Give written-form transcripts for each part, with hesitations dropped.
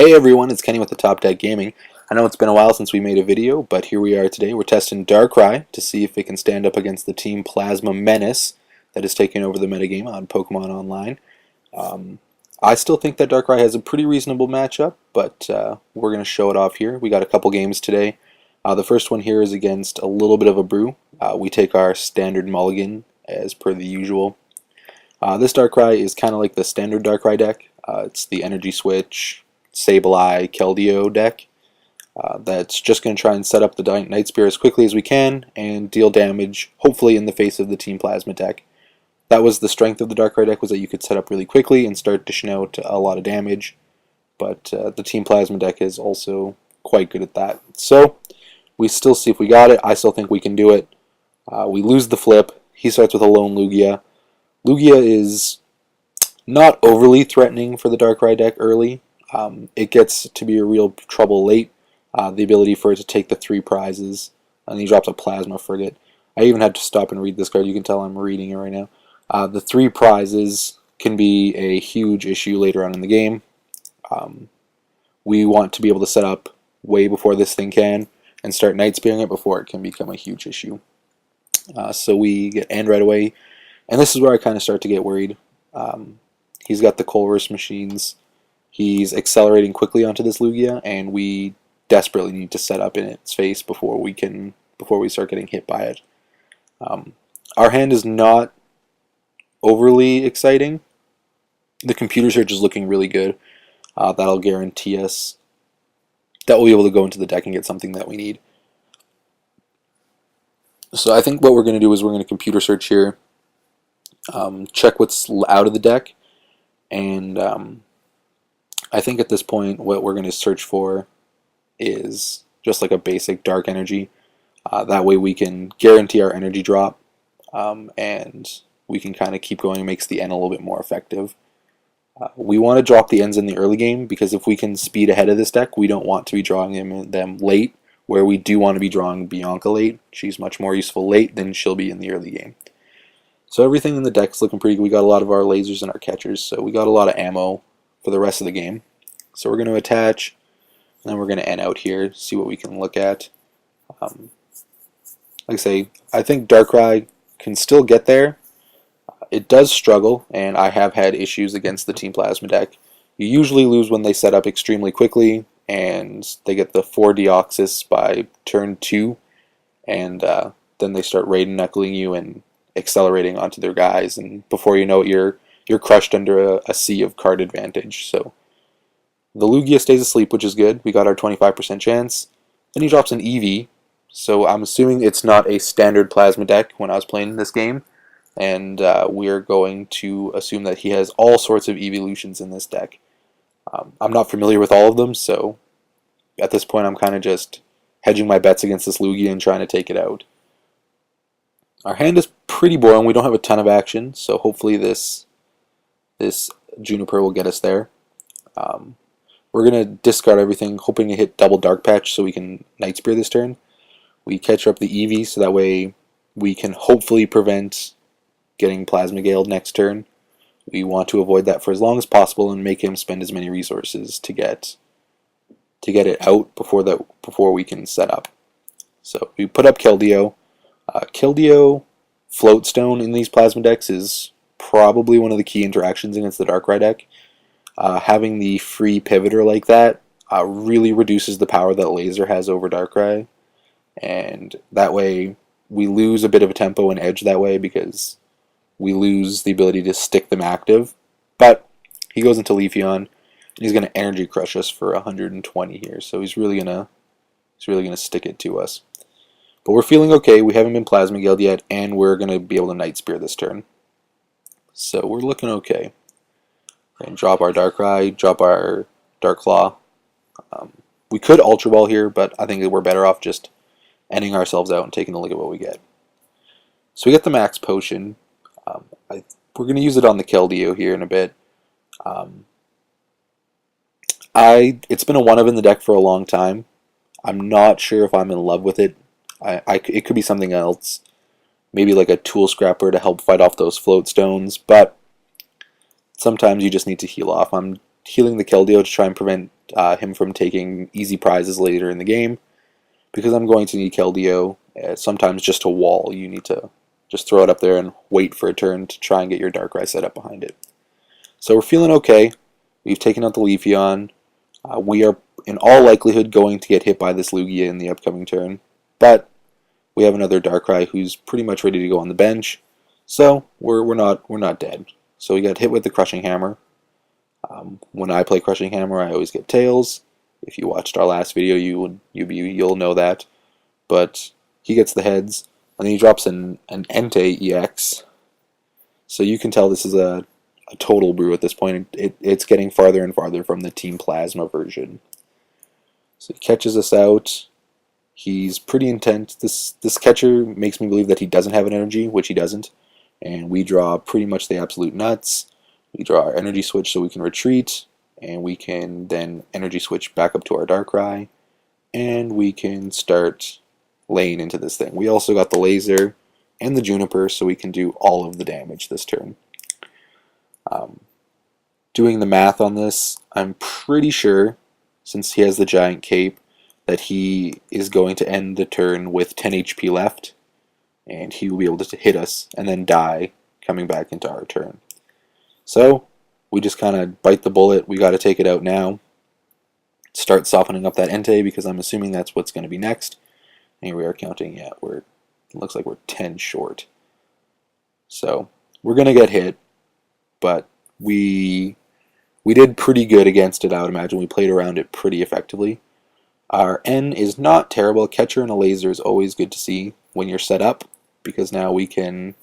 Hey everyone, it's Kenny with the Top Deck Gaming. I know it's been a while since we made a video, but here we are today. We're testing Darkri to see if it can stand up against the Team Plasma Menace that is taking over the metagame on Pokemon Online. I still think that Darkrai has a pretty reasonable matchup, but we're going to show it off here. We got a couple games today. The first one here is against a little bit of a brew. We take our standard mulligan as per the usual. This Darkrai is kind of like the standard Darkrai deck. It's the Energy Switch, Sableye, Keldeo deck that's just going to try and set up the Night Spear as quickly as we can and deal damage, hopefully in the face of the Team Plasma deck. That was the strength of the Darkrai deck, was that you could set up really quickly and start dishing out a lot of damage, but the Team Plasma deck is also quite good at that. So we still see if we got it. I still think we can do it. We lose the flip. He starts with a lone Lugia. Lugia is not overly threatening for the Darkrai deck early. It gets to be a real trouble late. The ability for it to take the 3 prizes, and he drops a Plasma Frigate. I even had to stop and read this card. You can tell I'm reading it right now. The 3 prizes can be a huge issue later on in the game. We want to be able to set up way before this thing can and start Night Spearing it before it can become a huge issue. So we get end right away, and this is where I kind of start to get worried. He's got the Colress machines. He's accelerating quickly onto this Lugia, and we desperately need to set up in its face before we start getting hit by it. Our hand is not overly exciting. The computer search is looking really good. That'll guarantee us that we'll be able to go into the deck and get something that we need. So I think what we're going to do is we're going to computer search here, check what's out of the deck, and I think at this point what we're going to search for is just like a basic dark energy. That way we can guarantee our energy drop, and we can kind of keep going. It makes the N a little bit more effective. We want to drop the Ns in the early game, because if we can speed ahead of this deck, we don't want to be drawing them late, where we do want to be drawing Bianca late. She's much more useful late than she'll be in the early game. So everything in the deck's looking pretty good. We got a lot of our lasers and our catchers, so we got a lot of ammo for the rest of the game. So we're going to attach, and then we're going to end out here, see what we can look at. Like I say, I think Darkrai can still get there. It does struggle, and I have had issues against the Team Plasma deck. You usually lose when they set up extremely quickly, and they get the 4 Deoxys by turn 2, and then they start raid knuckling you and accelerating onto their guys, and before you know it, you're crushed under a sea of card advantage. So the Lugia stays asleep, which is good. We got our 25% chance. Then he drops an Eevee, so I'm assuming it's not a standard Plasma deck when I was playing this game, and we're going to assume that he has all sorts of evolutions in this deck. I'm not familiar with all of them, so at this point I'm kind of just hedging my bets against this Lugia and trying to take it out. Our hand is pretty boring. We don't have a ton of action, so hopefully this Juniper will get us there. We're going to discard everything, hoping to hit double Dark Patch so we can Night Spear this turn. We catch up the Eevee, so that way we can hopefully prevent getting Plasma Galed next turn. We want to avoid that for as long as possible and make him spend as many resources to get it out before we can set up. So we put up Keldeo. Keldeo Floatstone in these Plasma decks is probably one of the key interactions against the Darkrai deck. Having the free pivoter like that really reduces the power that Laser has over Darkrai, and that way we lose a bit of a tempo and edge that way, because we lose the ability to stick them active. But he goes into Leafeon, and he's going to Energy Crush us for 120 here, so he's really gonna stick it to us. But we're feeling okay. We haven't been Plasma Galed yet, and we're going to be able to Night Spear this turn. So we're looking okay. And drop our Darkrai, drop our Dark Claw. We could Ultra Ball here, but I think that we're better off just ending ourselves out and taking a look at what we get. So we get the Max Potion. We're going to use it on the Keldeo here in a bit. It's been a 1-of in the deck for a long time. I'm not sure if I'm in love with it. It could be something else. Maybe like a Tool Scrapper to help fight off those Float Stones, but sometimes you just need to heal off. healing the Keldeo to try and prevent him from taking easy prizes later in the game, because I'm going to need Keldeo. Sometimes just to wall, you need to just throw it up there and wait for a turn to try and get your Darkrai set up behind it. So we're feeling okay. We've taken out the Leafeon. We are in all likelihood going to get hit by this Lugia in the upcoming turn, but we have another Darkrai who's pretty much ready to go on the bench, so we're not dead. So we got hit with the Crushing Hammer. When I play Crushing Hammer, I always get tails. If you watched our last video, you'll know that. But he gets the heads, and then he drops an Entei EX. So you can tell this is a total brew at this point. It's getting farther and farther from the Team Plasma version. So he catches us out. He's pretty intense. This catcher makes me believe that he doesn't have an energy, which he doesn't. And we draw pretty much the absolute nuts. We draw our energy switch so we can retreat, and we can then energy switch back up to our Darkrai, and we can start laying into this thing. We also got the laser and the Juniper, so we can do all of the damage this turn. Doing the math on this, I'm pretty sure, since he has the giant cape, that he is going to end the turn with 10 HP left, and he will be able to hit us and then die coming back into our turn. So we just kind of bite the bullet. We got to take it out now. Start softening up that Entei, because I'm assuming that's what's going to be next. And here we are counting. Yeah, it looks like we're 10 short. So we're going to get hit, but we did pretty good against it, I would imagine. We played around it pretty effectively. Our N is not terrible. A catcher and a laser is always good to see when you're set up, because now we can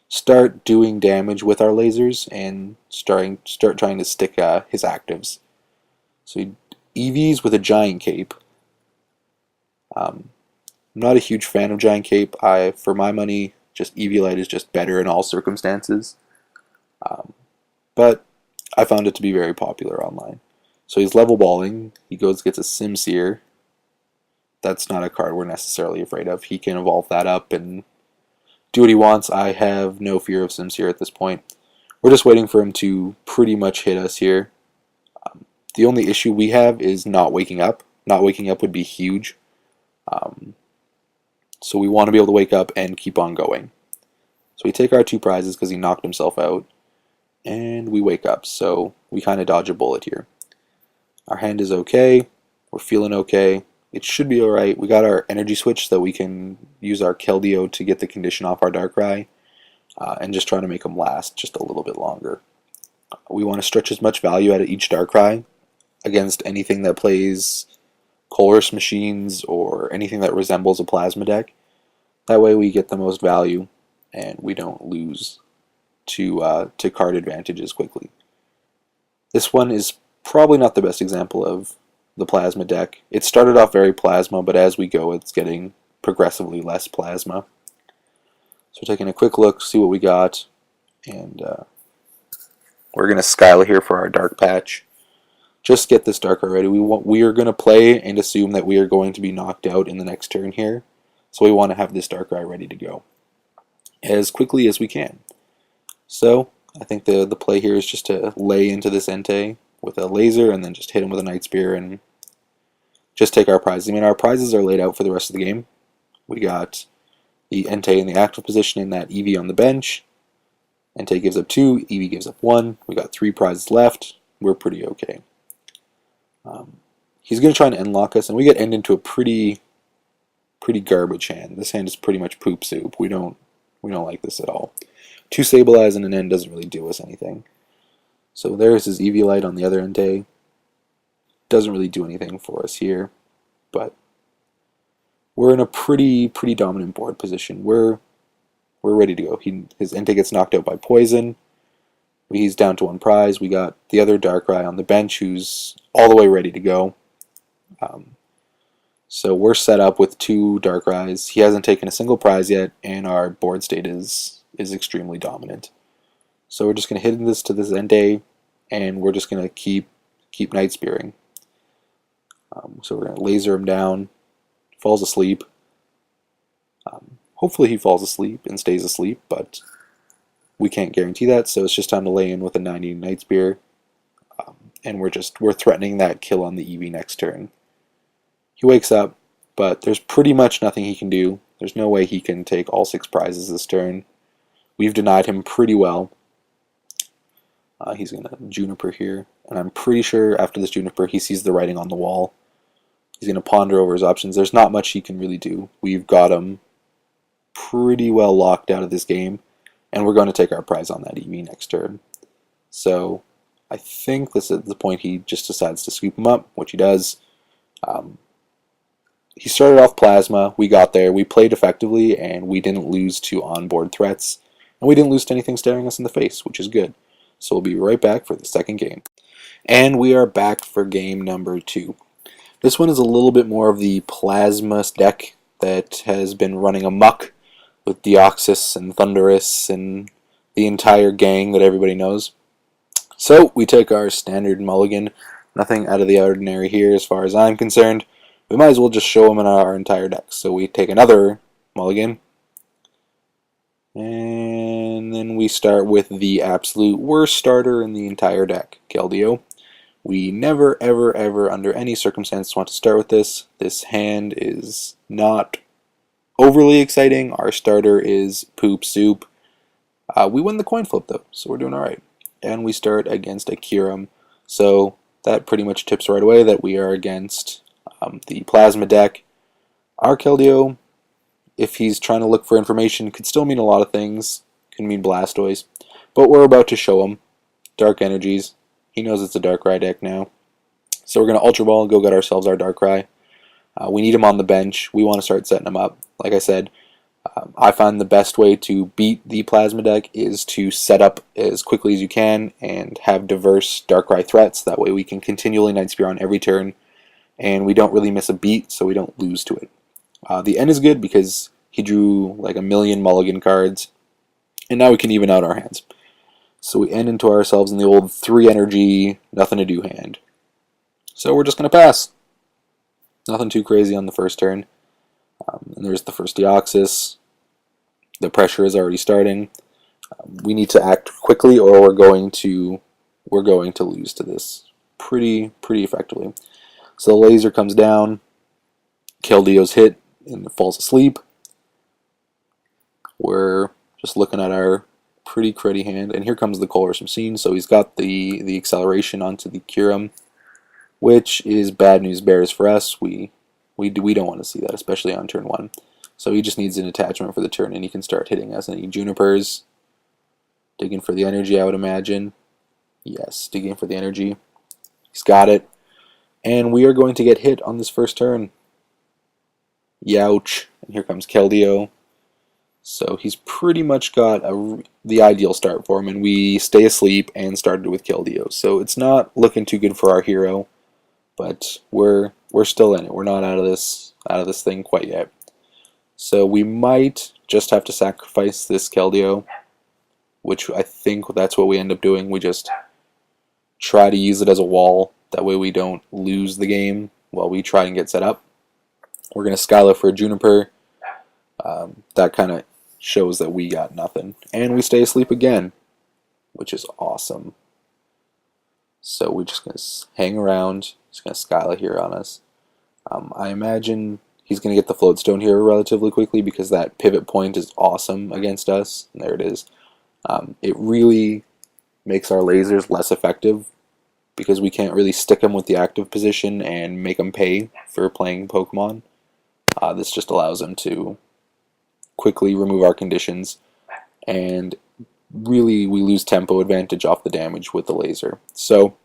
start doing damage with our lasers and start trying to stick his actives. So he EVs with a giant cape. I'm not a huge fan of giant cape. For my money, just Eviolite is just better in all circumstances. But I found it to be very popular online. So he's level balling. He gets a Simsear. That's not a card we're necessarily afraid of. He can evolve that up and do what he wants. I have no fear of Simsear at this point. We're just waiting for him to pretty much hit us here. The only issue we have is not waking up. Not waking up would be huge. So we want to be able to wake up and keep on going. So we take our 2 prizes because he knocked himself out, and we wake up. So we kind of dodge a bullet here. Our hand is okay. We're feeling okay. It should be alright. We got our energy switch so that we can use our Keldeo to get the condition off our Darkrai, and just try to make them last just a little bit longer. We want to stretch as much value out of each Darkrai against anything that plays Colress machines or anything that resembles a plasma deck. That way we get the most value and we don't lose to card advantages quickly. This one is probably not the best example of the plasma deck. It started off very plasma, but as we go it's getting progressively less plasma. So taking a quick look, see what we got, and we're going to Skyla here for our Dark Patch. Just get this Darkrai ready. We are going to play and assume that we are going to be knocked out in the next turn here, so we want to have this Darkrai ready to go as quickly as we can. So I think the play here is just to lay into this Entei with a laser and then just hit him with a Night Spear and just take our prizes. I mean, our prizes are laid out for the rest of the game. We got the Entei in the active position and that Eevee on the bench. Entei gives up 2, Eevee gives up 1. We got 3 prizes left. We're pretty okay. He's going to try and end lock us, and we get end into a pretty garbage hand. This hand is pretty much poop soup. We don't like this at all. 2 Sableye and an end doesn't really do us anything. So there's his Eviolite on the other Entei. Doesn't really do anything for us here, but we're in a pretty dominant board position. We're ready to go. His Entei gets knocked out by poison. He's down to 1 prize. We got the other Darkrai on the bench who's all the way ready to go. So we're set up with 2 Darkrai's. He hasn't taken a single prize yet, and our board state is extremely dominant. So we're just going to hit this to this Entei, and we're just going to keep Night Spearing. So we're going to laser him down. Falls asleep. Hopefully he falls asleep and stays asleep, but we can't guarantee that, so it's just time to lay in with a 90 Night Spear. and we're threatening that kill on the EV next turn. He wakes up, but there's pretty much nothing he can do. There's no way he can take all 6 prizes this turn. We've denied him pretty well. He's going to Juniper here, and I'm pretty sure after this Juniper he sees the writing on the wall. He's going to ponder over his options. There's not much he can really do. We've got him pretty well locked out of this game, and we're going to take our prize on that EV next turn. So I think this is the point he just decides to scoop him up, which he does. He started off Plasma, we got there, we played effectively, and we didn't lose to onboard threats, and we didn't lose to anything staring us in the face, which is good. So we'll be right back for the second game. And we are back for game number 2. This one is a little bit more of the Plasma deck that has been running amok with Deoxys and Thunderous and the entire gang that everybody knows. So we take our standard mulligan, nothing out of the ordinary here as far as I'm concerned. We might as well just show them in our entire deck. So we take another mulligan, and then we start with the absolute worst starter in the entire deck, Keldeo. We never, ever, ever, under any circumstance, want to start with this. This hand is not overly exciting. Our starter is poop soup. We win the coin flip, though, so we're doing alright. And we start against a Kyurem. So that pretty much tips right away that we are against the Plasma deck. Our Keldeo, if he's trying to look for information, could still mean a lot of things. Could mean Blastoise. But we're about to show him Dark Energies. He knows it's a Darkrai deck now. So we're going to Ultra Ball and go get ourselves our Darkrai. We need him on the bench. We want to start setting him up. Like I said, I find the best way to beat the Plasma deck is to set up as quickly as you can and have diverse Darkrai threats. That way we can continually Night Spear on every turn, and we don't really miss a beat, so we don't lose to it. The end is good because he drew like a million mulligan cards, and now we can even out our hands. So we end into ourselves in the old 3 energy, nothing to do hand. So we're just going to pass. Nothing too crazy on the first turn. And there's the first Deoxys. The pressure is already starting. We need to act quickly, or we're going to lose to this pretty effectively. So the laser comes down. Keldeo's hit and falls asleep. We're just looking at our pretty cruddy hand, and here comes the Colressum Scene. So he's got the acceleration onto the Kyurem, which is bad news bears for us. We don't want to see that, especially on turn 1. So he just needs an attachment for the turn, and he can start hitting us. Any Junipers? Digging for the energy, I would imagine. Yes, digging for the energy. He's got it. And we are going to get hit on this first turn. Youch. And here comes Keldeo. So he's pretty much got the ideal start for him, and we stay asleep and started with Keldeo. So it's not looking too good for our hero, but we're still in it. We're not out of this thing quite yet. So we might just have to sacrifice this Keldeo, which I think that's what we end up doing. We just try to use it as a wall. That way we don't lose the game while we try and get set up. We're going to Skyla for a Juniper. That kind of shows that we got nothing. And we stay asleep again, which is awesome. So we're just going to hang around. He's going to Skyla here on us. I imagine he's going to get the Floatstone here relatively quickly because that pivot point is awesome against us. And there it is. It really makes our lasers less effective because we can't really stick them with the active position and make them pay for playing Pokemon. This just allows them to quickly remove our conditions, and really we lose tempo advantage off the damage with the laser. So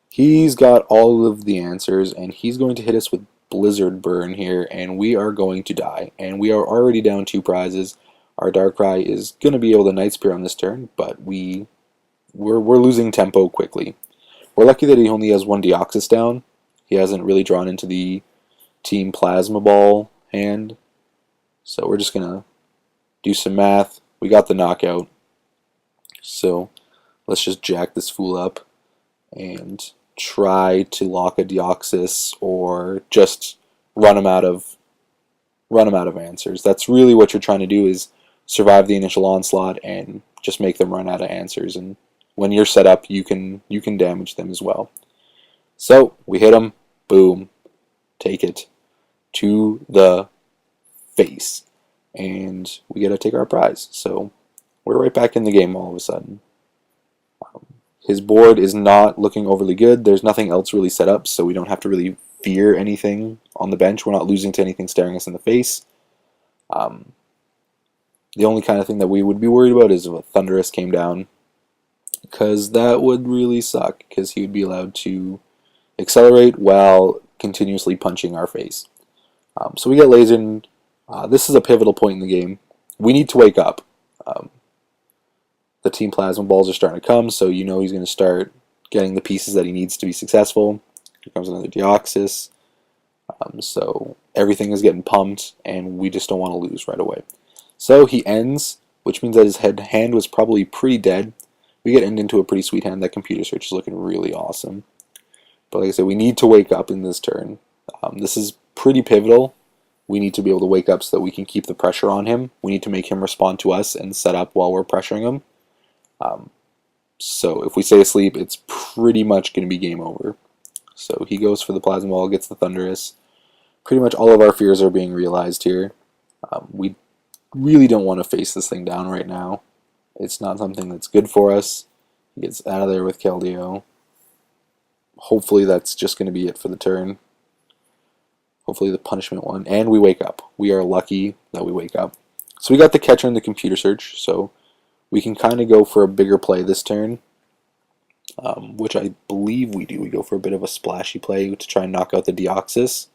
he's got all of the answers, and he's going to hit us with Blizzard Burn here, and we are going to die. And we are already down 2 prizes. Our Darkrai is going to be able to Night Spear on this turn, but we're losing tempo quickly. We're lucky that he only has 1 Deoxys down. He hasn't really drawn into the Team Plasma Ball hand. So we're just going to do some math. We got the knockout. So let's just jack this fool up and try to lock a Deoxys or just run him out of answers. That's really what you're trying to do, is survive the initial onslaught and just make them run out of answers and when you're set up, you can damage them as well. So we hit him, boom, take it to the face, and we get to take our prize. So we're right back in the game all of a sudden. His board is not looking overly good. There's nothing else really set up, so we don't have to really fear anything on the bench. We're not losing to anything staring us in the face. The only kind of thing that we would be worried about is if a Thunderous came down, because that would really suck, because he would be allowed to accelerate while continuously punching our face. So we get lasered. This is a pivotal point in the game. We need to wake up. The Team Plasma balls are starting to come, so you know he's going to start getting the pieces that he needs to be successful. Here comes another Deoxys. So everything is getting pumped, and we just don't want to lose right away. So he ends, which means that his hand was probably pretty dead. We get into a pretty sweet hand. That computer search is looking really awesome. But like I said, we need to wake up in this turn. This is pretty pivotal. We need to be able to wake up so that we can keep the pressure on him. We need to make him respond to us and set up while we're pressuring him. So if we stay asleep, it's pretty much going to be game over. So he goes for the Plasma Ball, gets the Thunderous. Pretty much all of our fears are being realized here. We really don't want to face this thing down right now. It's not something that's good for us. He gets out of there with Keldeo. Hopefully that's just going to be it for the turn. Hopefully the punishment one. And we wake up. We are lucky that we wake up. So we got the catcher in the computer search, so we can kind of go for a bigger play this turn, which I believe we do. We go for a bit of a splashy play to try and knock out the Deoxys.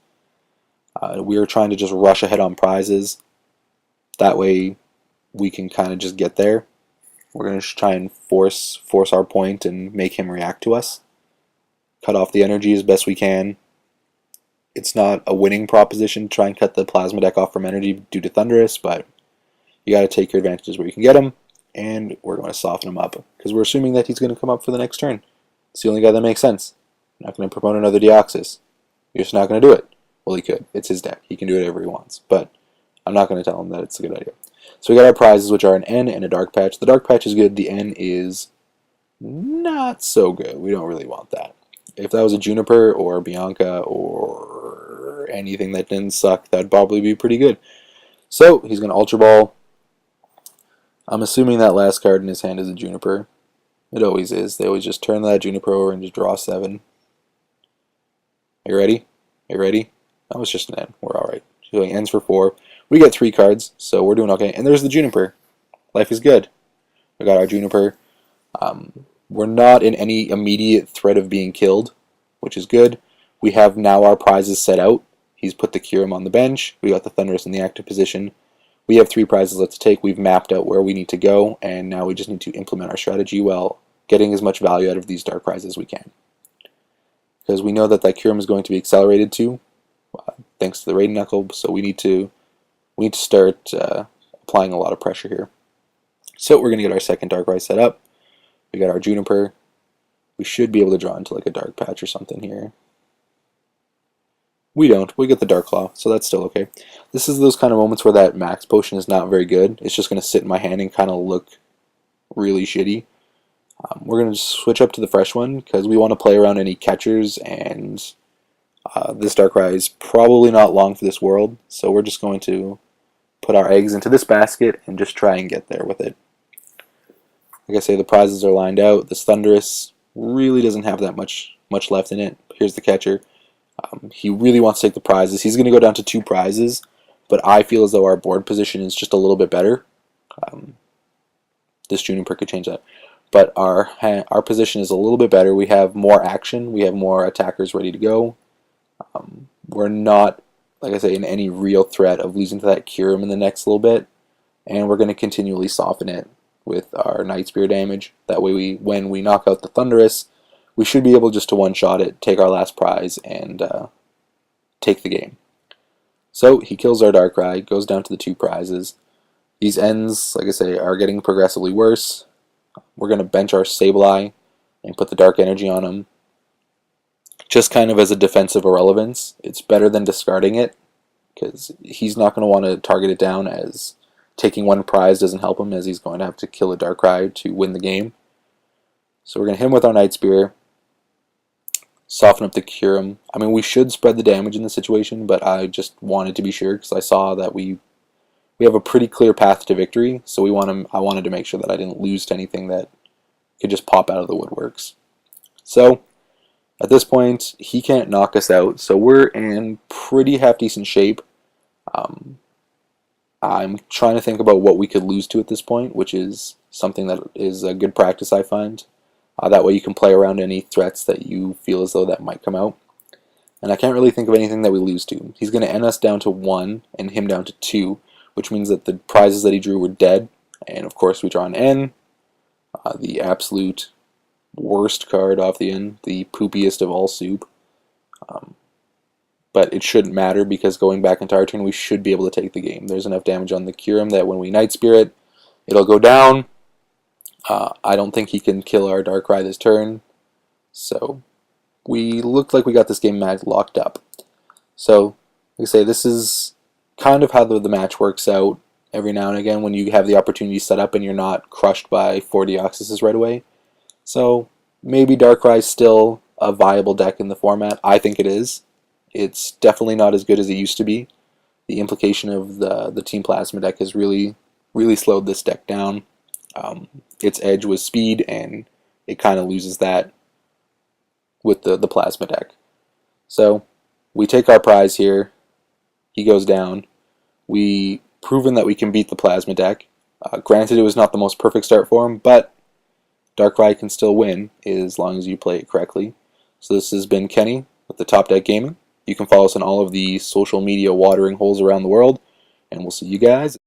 We are trying to just rush ahead on prizes. That way we can kind of just get there. We're going to try and force our point and make him react to us. Cut off the energy as best we can. It's not a winning proposition to try and cut the Plasma deck off from energy due to Thunderous, but you got to take your advantages where you can get him, and we're going to soften him up because we're assuming that he's going to come up for the next turn. It's the only guy that makes sense. I'm not going to promote another Deoxys. You're just not going to do it. Well, he could. It's his deck. He can do whatever he wants, but I'm not going to tell him that it's a good idea. So we got our prizes, which are an N and a Dark Patch. The Dark Patch is good. The N is not so good. We don't really want that. If that was a Juniper or a Bianca or anything that didn't suck, that'd probably be pretty good. So he's going to Ultra Ball. I'm assuming that last card in his hand is a Juniper. It always is. They always just turn that Juniper over and just draw 7. Are you ready? Are you ready? That was just an N. We're alright. Doing N's for 4. We get 3 cards, so we're doing okay. And there's the Juniper. Life is good. We got our Juniper. We're not in any immediate threat of being killed, which is good. We have now our prizes set out. He's put the Kyurem on the bench. We got the Thunderous in the active position. We have 3 prizes left to take. We've mapped out where we need to go, and now we just need to implement our strategy while getting as much value out of these dark prizes as we can. Because we know that Kyurem is going to be accelerated too, thanks to the Raiden Knuckle, so we need to start applying a lot of pressure here. So we're going to get our second Darkrai set up. We got our Juniper. We should be able to draw into like a Dark Patch or something here. We don't. We get the Dark Claw, so that's still okay. This is those kind of moments where that Max Potion is not very good. It's just going to sit in my hand and kind of look really shitty. We're going to switch up to the fresh one because we want to play around any catchers, and this Darkrai is probably not long for this world, so we're just going to put our eggs into this basket and just try and get there with it. Like I say, the prizes are lined out. This Thunderous really doesn't have that much left in it. Here's the catcher. He really wants to take the prizes. He's going to go down to 2 prizes, but I feel as though our board position is just a little bit better. This Juniper could change that. But our position is a little bit better. We have more action. We have more attackers ready to go. We're not, like I say, in any real threat of losing to that Kyurem in the next little bit. And we're going to continually soften it with our Night Spear damage. That way, when we knock out the Thunderous, we should be able just to one-shot it, take our last prize, and take the game. So he kills our Darkrai, goes down to the 2 prizes. These ends, like I say, are getting progressively worse. We're going to bench our Sableye and put the Dark Energy on him. Just kind of as a defensive irrelevance. It's better than discarding it, because he's not going to want to target it down, as taking 1 prize doesn't help him, as he's going to have to kill a Darkrai to win the game. So we're going to hit him with our Night Spear, soften up the Curum. I mean, we should spread the damage in this situation, but I just wanted to be sure because I saw that we have a pretty clear path to victory, so I wanted to make sure that I didn't lose to anything that could just pop out of the woodworks. So at this point, he can't knock us out, so we're in pretty half-decent shape. I'm trying to think about what we could lose to at this point, which is something that is a good practice, I find. That way you can play around any threats that you feel as though that might come out. And I can't really think of anything that we lose to. He's going to end us down to 1 and him down to 2, which means that the prizes that he drew were dead. And of course we draw an N, the absolute worst card off the end, the poopiest of all soup. But it shouldn't matter because going back into our turn, we should be able to take the game. There's enough damage on the Curum that when we Night Spirit, it'll go down. I don't think he can kill our Darkrai this turn. So we looked like we got this game locked up. So, like I say, this is kind of how the match works out every now and again when you have the opportunity set up and you're not crushed by 4 Deoxyses right away. So maybe Darkrai's still a viable deck in the format. I think it is. It's definitely not as good as it used to be. The implication of the Team Plasma deck has really slowed this deck down. Its edge was speed, and it kind of loses that with the Plasma deck. So we take our prize here. He goes down. We proven that we can beat the Plasma deck. Granted, it was not the most perfect start for him, but Darkrai can still win as long as you play it correctly. So this has been Kenny with the Top Deck Gaming. You can follow us on all of the social media watering holes around the world, and we'll see you guys